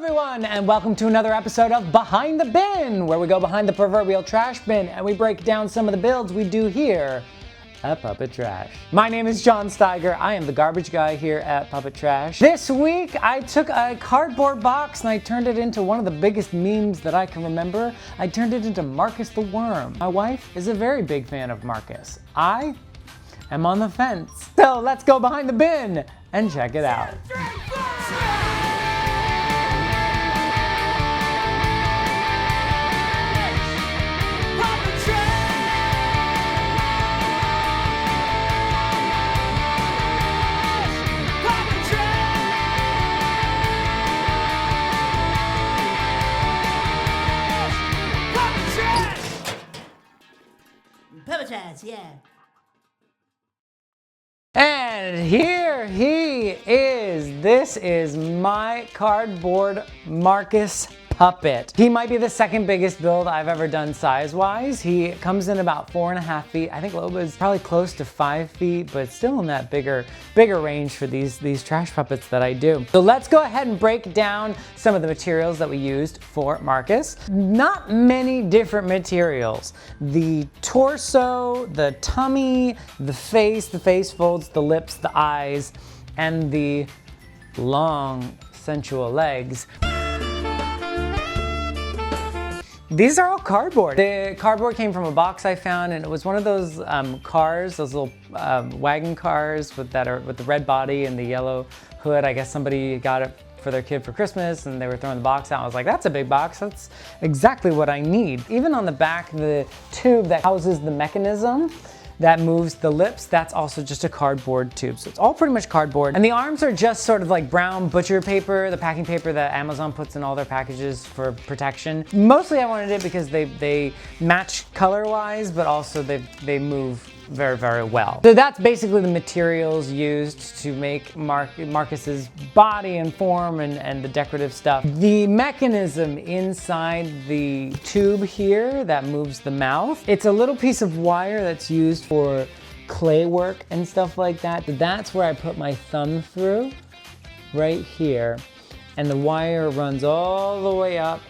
everyone, and welcome to another episode of Behind the Bin, where we go behind the proverbial trash bin and we break down some of the builds we do here at Puppet Trash. My name is John Steiger. I am the garbage guy here at Puppet Trash. This week, I took a cardboard box and I turned it into one of the biggest memes that I can remember. I turned it into Marcus the Worm. My wife is a very big fan of Marcus. I am on the fence. So let's go behind the bin and check it out. Puppet Trash, yeah. And here he is. This is my cardboard Marcus puppet. He might be the second biggest build I've ever done size-wise. He comes in about 4.5 feet. I think Loba is probably close to 5 feet, but still in that bigger range for these trash puppets that I do. So let's go ahead and break down some of the materials that we used for Marcus. Not many different materials. The torso, the tummy, the face folds, the lips, the eyes, and the long, sensual legs. These are all cardboard. The cardboard came from a box I found, and it was one of those cars, those little wagon cars with the red body and the yellow hood. I guess somebody got it for their kid for Christmas and they were throwing the box out. I was like, that's a big box. That's exactly what I need. Even on the back, the tube that houses the mechanism that moves the lips, that's also just a cardboard tube. So it's all pretty much cardboard. And the arms are just sort of like brown butcher paper, the packing paper that Amazon puts in all their packages for protection. Mostly I wanted it because they match color-wise, but also they move very, very well. So that's basically the materials used to make Marcus's body and form and the decorative stuff. The mechanism inside the tube here that moves the mouth, it's a little piece of wire that's used for clay work and stuff like that. That's where I put my thumb through, right here. And the wire runs all the way up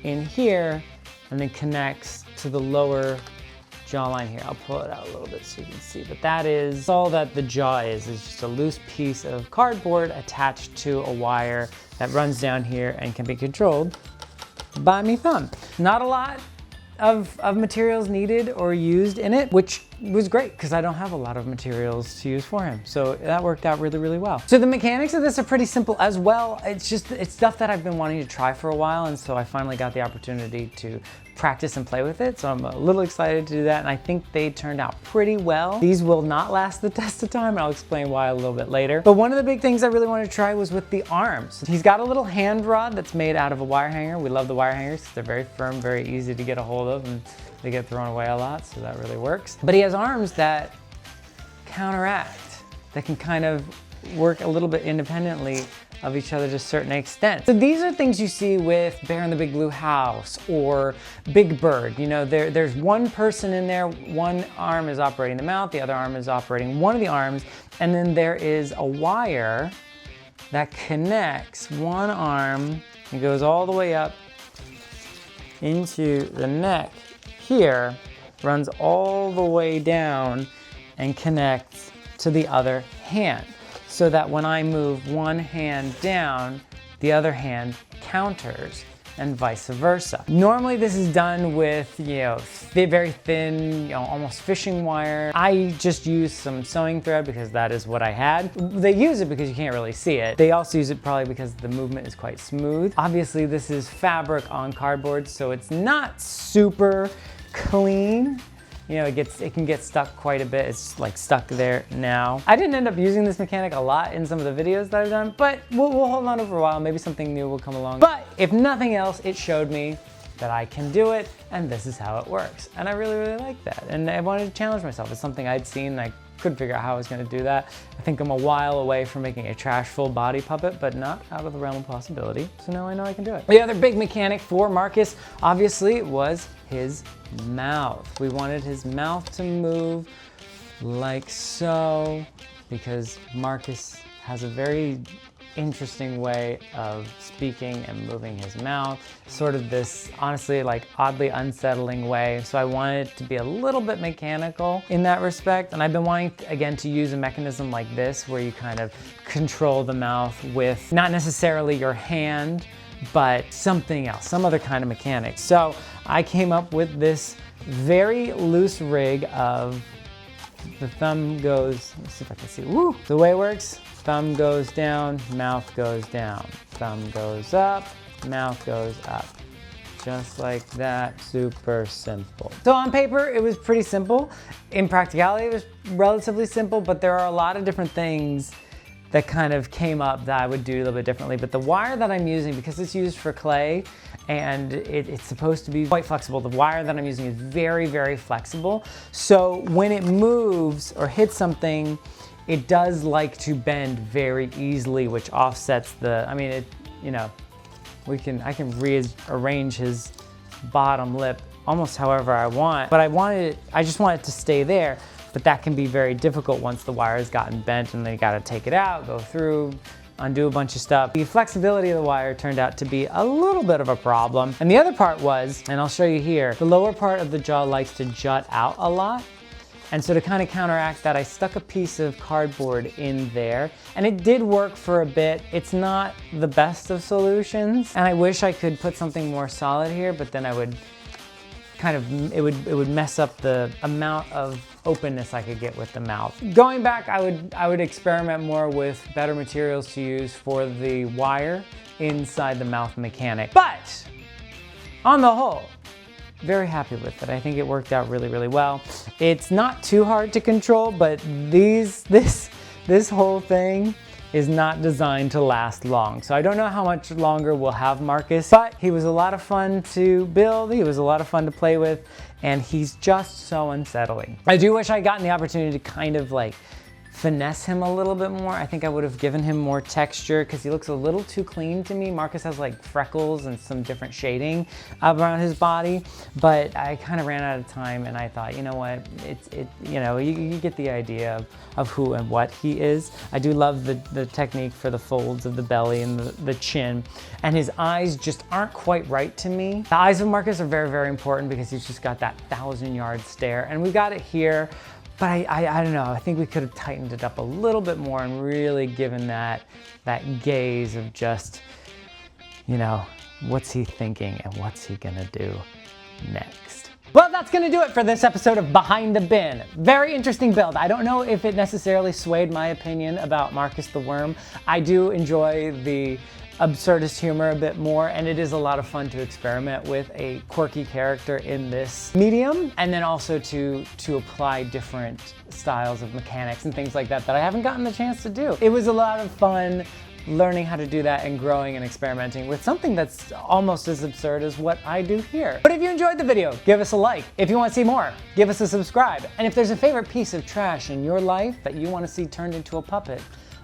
in here and then connects to the lower jawline here. I'll pull it out a little bit so you can see, but that is all that the jaw is just a loose piece of cardboard attached to a wire that runs down here and can be controlled by my thumb. Not a lot of materials needed or used in it, which was great because I don't have a lot of materials to use for him. So that worked out really, really well. So the mechanics of this are pretty simple as well. It's stuff that I've been wanting to try for a while, and so I finally got the opportunity to practice and play with it. So I'm a little excited to do that, and I think they turned out pretty well. These will not last the test of time, and I'll explain why a little bit later. But one of the big things I really wanted to try was with the arms. He's got a little hand rod that's made out of a wire hanger. We love the wire hangers. They're very firm, very easy to get a hold of, and they get thrown away a lot, so that really works. But he has arms that counteract, that can kind of work a little bit independently of each other to a certain extent. So these are things you see with Bear in the Big Blue House or Big Bird. You know, there's one person in there, one arm is operating the mouth, the other arm is operating one of the arms, and then there is a wire that connects one arm and goes all the way up into the neck here, runs all the way down and connects to the other hand, so that when I move one hand down, the other hand counters and vice versa. Normally this is done with, very thin, almost fishing wire. I just use some sewing thread because that is what I had. They use it because you can't really see it. They also use it probably because the movement is quite smooth. Obviously this is fabric on cardboard, so it's not super clean. It can get stuck quite a bit. It's like stuck there now. I didn't end up using this mechanic a lot in some of the videos that I've done, but we'll hold on to it for a while. Maybe something new will come along. But if nothing else, it showed me that I can do it, and this is how it works. And I really, really like that. And I wanted to challenge myself. It's something I'd seen, I couldn't figure out how I was gonna do that. I think I'm a while away from making a trash full body puppet, but not out of the realm of possibility. So now I know I can do it. The other big mechanic for Marcus, obviously, was his mouth. We wanted his mouth to move like so, because Marcus has a very interesting way of speaking and moving his mouth, sort of this honestly like oddly unsettling way. So I wanted it to be a little bit mechanical in that respect. And I've been wanting again to use a mechanism like this where you kind of control the mouth with not necessarily your hand, but something else, some other kind of mechanic. So I came up with this very loose rig of the thumb goes, let's see if I can see, woo! The way it works, thumb goes down, mouth goes down. Thumb goes up, mouth goes up. Just like that, super simple. So on paper, it was pretty simple. In practicality, it was relatively simple, but there are a lot of different things that kind of came up that I would do a little bit differently. But the wire that I'm using, because it's used for clay and it's supposed to be quite flexible, the wire that I'm using is very, very flexible. So when it moves or hits something, it does like to bend very easily, which offsets the, I mean, you know, I can rearrange his bottom lip almost however I want, but I just want it to stay there. But that can be very difficult once the wire has gotten bent and they gotta take it out, go through, undo a bunch of stuff. The flexibility of the wire turned out to be a little bit of a problem. And the other part was, and I'll show you here, the lower part of the jaw likes to jut out a lot. And so to kind of counteract that, I stuck a piece of cardboard in there, and it did work for a bit. It's not the best of solutions, and I wish I could put something more solid here, but then I would kind of, it would mess up the amount of openness I could get with the mouth. Going back, I would experiment more with better materials to use for the wire inside the mouth mechanic. But on the whole, very happy with it. I think it worked out really, really well. It's not too hard to control, but this whole thing is not designed to last long. So I don't know how much longer we'll have Marcus, but he was a lot of fun to build. He was a lot of fun to play with, and he's just so unsettling. I do wish I'd gotten the opportunity to kind of like finesse him a little bit more. I think I would have given him more texture because he looks a little too clean to me. Marcus has like freckles and some different shading around his body, but I kind of ran out of time and I thought, you know what, you know, you get the idea of who and what he is. I do love the technique for the folds of the belly and the chin, and his eyes just aren't quite right to me. The eyes of Marcus are very, very important because he's just got that 1,000-yard stare, and we got it here. But I don't know, I think we could have tightened it up a little bit more and really given that gaze of just, you know, what's he thinking and what's he gonna do next? Well, that's gonna do it for this episode of Behind the Bin. Very interesting build. I don't know if it necessarily swayed my opinion about Marcus the Worm. I do enjoy the absurdist humor a bit more, and it is a lot of fun to experiment with a quirky character in this medium, and then also to apply different styles of mechanics and things like that I haven't gotten the chance to do. It was a lot of fun learning how to do that and growing and experimenting with something that's almost as absurd as what I do here. But if you enjoyed the video, give us a like. If you want to see more, give us a subscribe. And if there's a favorite piece of trash in your life that you want to see turned into a puppet,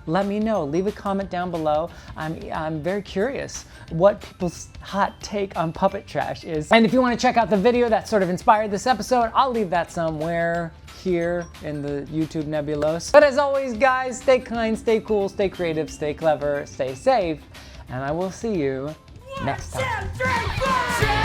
let me know. Leave a comment down below. I'm very curious what people's hot take on puppet trash is. And if you want to check out the video that sort of inspired this episode, I'll leave that somewhere here in the YouTube nebulos. But as always, guys, stay kind, stay cool, stay creative, stay clever, stay safe, and I will see you next time.